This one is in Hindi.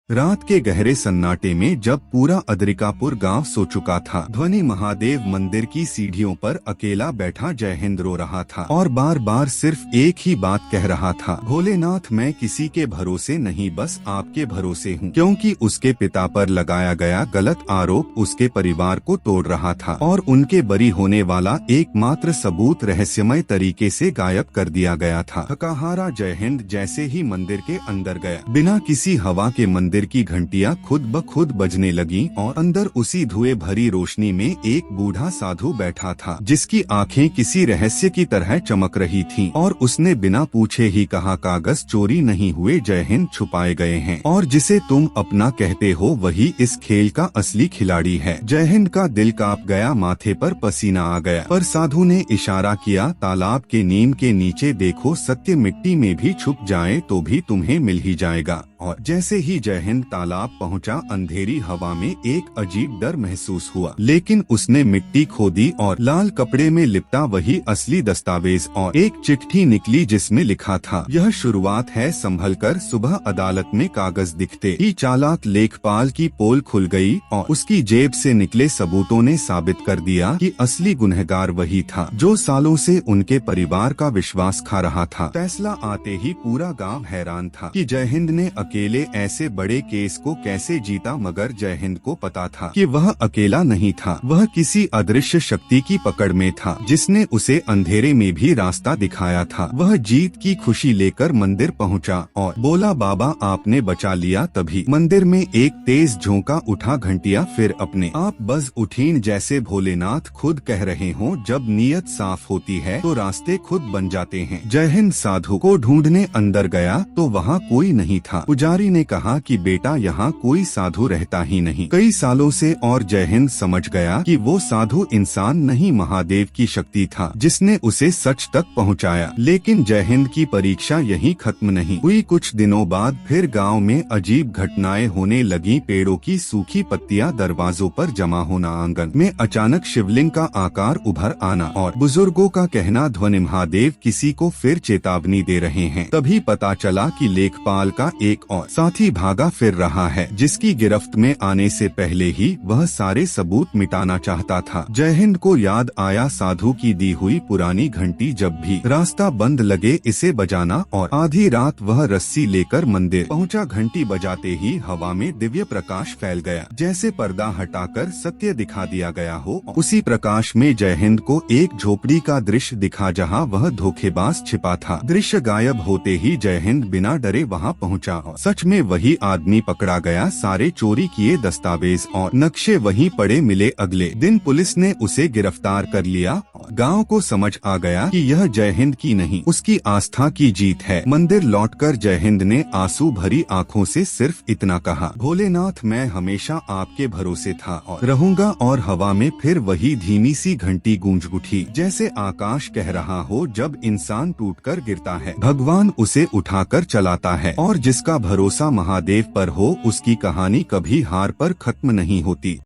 रात के गहरे सन्नाटे में जब पूरा अद्रिकापुर गांव सो चुका था, ध्वनि महादेव मंदिर की सीढ़ियों पर अकेला बैठा जय हिंद रो रहा था और बार बार सिर्फ एक ही बात कह रहा था, भोलेनाथ मैं किसी के भरोसे नहीं, बस आपके भरोसे हूँ। क्योंकि उसके पिता पर लगाया गया गलत आरोप उसके परिवार को तोड़ रहा था और उनके बरी होने वाला एकमात्र सबूत रहस्यमय तरीके से गायब कर दिया गया था। थकाहारा जय हिंद जैसे ही मंदिर के अंदर गया, बिना किसी हवा के मंदिर की घंटियां खुद ब खुद बजने लगीं और अंदर उसी धुएं भरी रोशनी में एक बूढ़ा साधु बैठा था, जिसकी आंखें किसी रहस्य की तरह चमक रही थीं और उसने बिना पूछे ही कहा, कागज चोरी नहीं हुए, जय हिंद छुपाए गए हैं और जिसे तुम अपना कहते हो वही इस खेल का असली खिलाड़ी है। जय हिंद का दिल कांप गया, माथे पर पसीना आ गया, पर साधु ने इशारा किया, तालाब के नीम के नीचे देखो, सत्य मिट्टी में भी छुप जाए तो भी तुम्हें मिल ही जाएगा। और जैसे ही जय हिंद तालाब पहुंचा, अंधेरी हवा में एक अजीब डर महसूस हुआ, लेकिन उसने मिट्टी खोदी और लाल कपड़े में लिपटा वही असली दस्तावेज और एक चिट्ठी निकली जिसमें लिखा था, यह शुरुआत है, संभल कर। सुबह अदालत में कागज दिखते ही चालाक लेखपाल की पोल खुल गई और उसकी जेब से निकले सबूतों ने साबित कर दिया कि असली गुनहगार वही था जो सालों से उनके परिवार का विश्वास खा रहा था। फैसला आते ही पूरा गाँव हैरान था कि जय हिंद ने अकेले ऐसे बड़े केस को कैसे जीता, मगर जय हिंद को पता था कि वह अकेला नहीं था, वह किसी अदृश्य शक्ति की पकड़ में था जिसने उसे अंधेरे में भी रास्ता दिखाया था। वह जीत की खुशी लेकर मंदिर पहुंचा और बोला, बाबा आपने बचा लिया। तभी मंदिर में एक तेज झोंका उठा, घंटियां फिर अपने आप बज उठीं, जैसे भोलेनाथ खुद कह रहे हों, जब नीयत साफ होती है तो रास्ते खुद बन जाते हैं। जय हिंद साधु को ढूंढने अंदर गया तो वहाँ कोई नहीं था। पुजारी ने कहा कि बेटा यहाँ कोई साधु रहता ही नहीं कई सालों से, और जय हिंद समझ गया कि वो साधु इंसान नहीं, महादेव की शक्ति था जिसने उसे सच तक पहुँचाया। लेकिन जय हिंद की परीक्षा यहीं खत्म नहीं हुई। कुछ दिनों बाद फिर गांव में अजीब घटनाएं होने लगी, पेड़ों की सूखी पत्तियां दरवाजों पर जमा होना, आंगन में अचानक शिवलिंग का आकार उभर आना और बुजुर्गों का कहना, ध्वनि महादेव किसी को फिर चेतावनी दे रहे हैं। तभी पता चला कि लेखपाल का एक और साथी भागा फिर रहा है, जिसकी गिरफ्त में आने से पहले ही वह सारे सबूत मिटाना चाहता था। जय हिंद को याद आया साधु की दी हुई पुरानी घंटी, जब भी रास्ता बंद लगे इसे बजाना, और आधी रात वह रस्सी लेकर मंदिर पहुंचा। घंटी बजाते ही हवा में दिव्य प्रकाश फैल गया, जैसे पर्दा हटाकर सत्य दिखा दिया गया हो। उसी प्रकाश में जय हिंद को एक झोपड़ी का दृश्य दिखा जहां वह धोखेबाज छिपा था। दृश्य गायब होते ही जय हिंद बिना डरे वहां पहुंचा। सच में वही आदमी पकड़ा गया, सारे चोरी किए दस्तावेज और नक्शे वहीं पड़े मिले। अगले दिन पुलिस ने उसे गिरफ्तार कर लिया। गांव को समझ आ गया कि यह जय हिंद की नहीं, उसकी आस्था की जीत है। मंदिर लौटकर जय हिंद ने आंसू भरी आंखों से सिर्फ इतना कहा, भोलेनाथ मैं हमेशा आपके भरोसे था और रहूंगा। और हवा में फिर वही धीमी सी घंटी गूंज उठी, जैसे आकाश कह रहा हो, जब इंसान टूटकर गिरता है भगवान उसे उठाकर चलाता है, और जिसका भरोसा महादेव पर हो उसकी कहानी कभी हार पर खत्म नहीं होती।